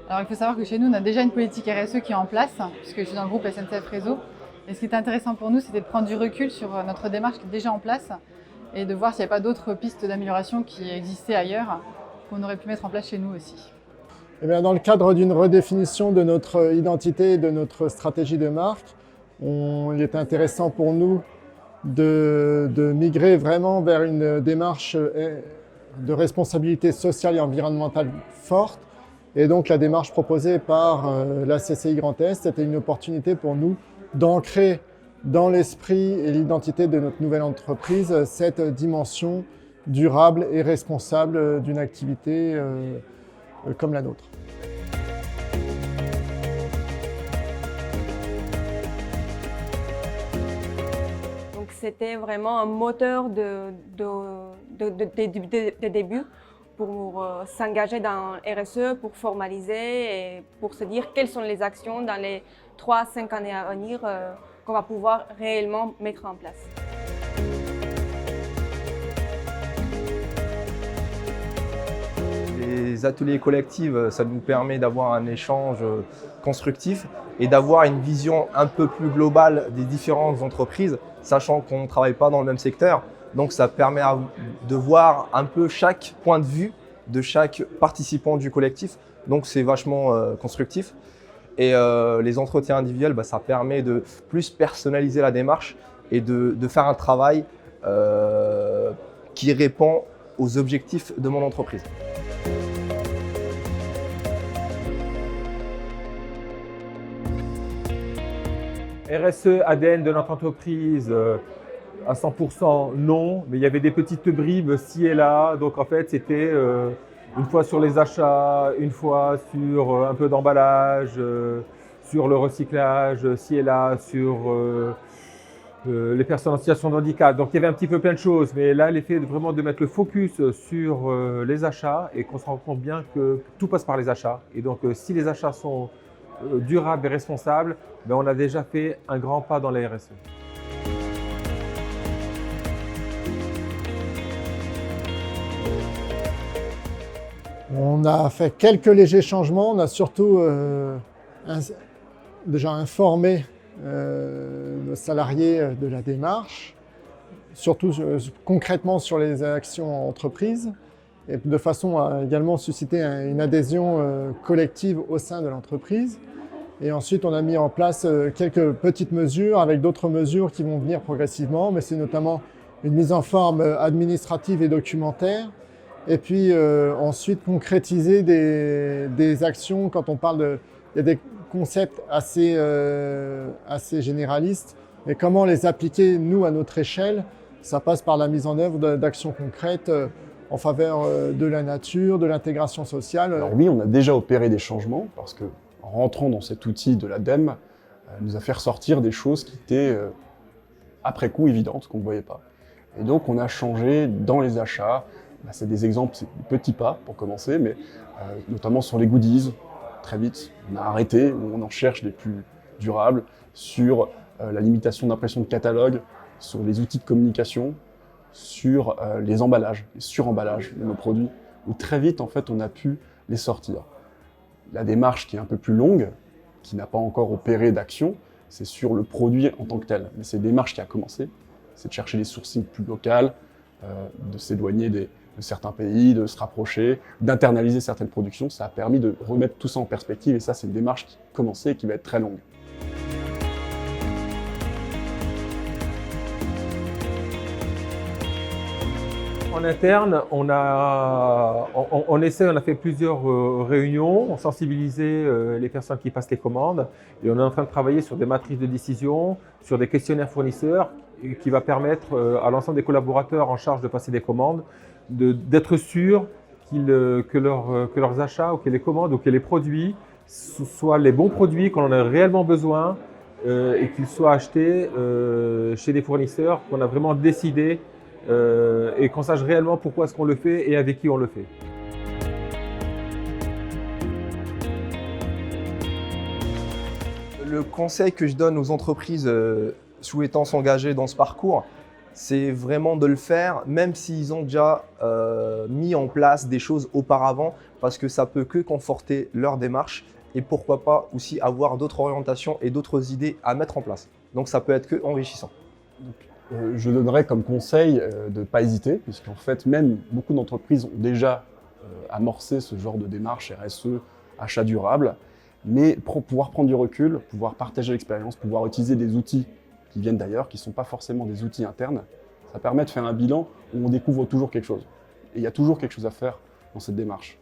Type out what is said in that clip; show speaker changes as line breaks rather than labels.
Alors, il faut savoir que chez nous, on a déjà une politique RSE qui est en place, puisque je suis dans le groupe SNCF Réseau. Et ce qui est intéressant pour nous, c'était de prendre du recul sur notre démarche qui est déjà en place et de voir s'il n'y avait pas d'autres pistes d'amélioration qui existaient ailleurs, qu'on aurait pu mettre en place chez nous aussi.
Eh bien, dans le cadre d'une redéfinition de notre identité et de notre stratégie de marque, il est intéressant pour nous de migrer vraiment vers une démarche de responsabilité sociale et environnementale forte. Et donc la démarche proposée par la CCI Grand Est, c'était une opportunité pour nous d'ancrer dans l'esprit et l'identité de notre nouvelle entreprise cette dimension durable et responsable d'une activité comme la nôtre.
Donc c'était vraiment un moteur de début pour s'engager dans RSE, pour formaliser et pour se dire quelles sont les actions dans les 3-5 années à venir qu'on va pouvoir réellement mettre en place.
Les ateliers collectifs, ça nous permet d'avoir un échange constructif et d'avoir une vision un peu plus globale des différentes entreprises, sachant qu'on ne travaille pas dans le même secteur. Donc ça permet de voir un peu chaque point de vue de chaque participant du collectif. Donc c'est vachement constructif. Et les entretiens individuels, ça permet de plus personnaliser la démarche et de faire un travail qui répond aux objectifs de mon entreprise.
RSE, ADN de notre entreprise, à 100% non, mais il y avait des petites bribes ci et là. Donc en fait, c'était une fois sur les achats, une fois sur un peu d'emballage, sur le recyclage, ci et là, sur les personnes en situation de handicap. Donc il y avait un petit peu plein de choses, mais là, l'effet vraiment de mettre le focus sur les achats et qu'on se rend compte bien que tout passe par les achats. Et donc si les achats sont durables et responsables, on a déjà fait un grand pas dans la RSE.
On a fait quelques légers changements. On a surtout déjà informé nos salariés de la démarche, surtout concrètement sur les actions en entreprise, et de façon à également susciter une adhésion collective au sein de l'entreprise. Et ensuite, on a mis en place quelques petites mesures avec d'autres mesures qui vont venir progressivement, mais c'est notamment une mise en forme administrative et documentaire. Et puis ensuite, concrétiser des actions quand on parle de… Il y a des concepts assez généralistes, mais comment les appliquer, nous, à notre échelle, ça passe par la mise en œuvre d'actions concrètes en faveur de la nature, de l'intégration sociale.
Alors oui, on a déjà opéré des changements, parce que en rentrant dans cet outil de l'ADEME, nous a fait ressortir des choses qui étaient après coup évidentes, qu'on ne voyait pas. Et donc on a changé dans les achats. C'est des exemples, c'est des petits pas pour commencer, mais notamment sur les goodies, très vite, on a arrêté, on en cherche des plus durables, sur la limitation d'impression de catalogue, sur les outils de communication, sur les emballages, les suremballages de nos produits, où très vite en fait on a pu les sortir. La démarche qui est un peu plus longue, qui n'a pas encore opéré d'action, c'est sur le produit en tant que tel. Mais c'est une démarche qui a commencé, c'est de chercher des sourcings plus locales, de s'éloigner de certains pays, de se rapprocher, d'internaliser certaines productions. Ça a permis de remettre tout ça en perspective et ça, c'est une démarche qui a commencé et qui va être très longue.
En interne, on a fait plusieurs réunions, on sensibilisait les personnes qui passent les commandes et on est en train de travailler sur des matrices de décision, sur des questionnaires fournisseurs qui va permettre à l'ensemble des collaborateurs en charge de passer des commandes d'être sûrs que leurs achats ou que les commandes ou que les produits soient les bons produits, qu'on en a réellement besoin et qu'ils soient achetés chez des fournisseurs qu'on a vraiment décidé et qu'on sache réellement pourquoi est-ce qu'on le fait et avec qui on le fait.
Le conseil que je donne aux entreprises souhaitant s'engager dans ce parcours, c'est vraiment de le faire, même s'ils ont déjà mis en place des choses auparavant, parce que ça peut que conforter leur démarche et pourquoi pas aussi avoir d'autres orientations et d'autres idées à mettre en place. Donc ça peut être que enrichissant.
Je donnerais comme conseil de ne pas hésiter, puisqu'en fait, même beaucoup d'entreprises ont déjà amorcé ce genre de démarche RSE, achat durable, mais pour pouvoir prendre du recul, pouvoir partager l'expérience, pouvoir utiliser des outils qui viennent d'ailleurs, qui ne sont pas forcément des outils internes, ça permet de faire un bilan où on découvre toujours quelque chose. Et il y a toujours quelque chose à faire dans cette démarche.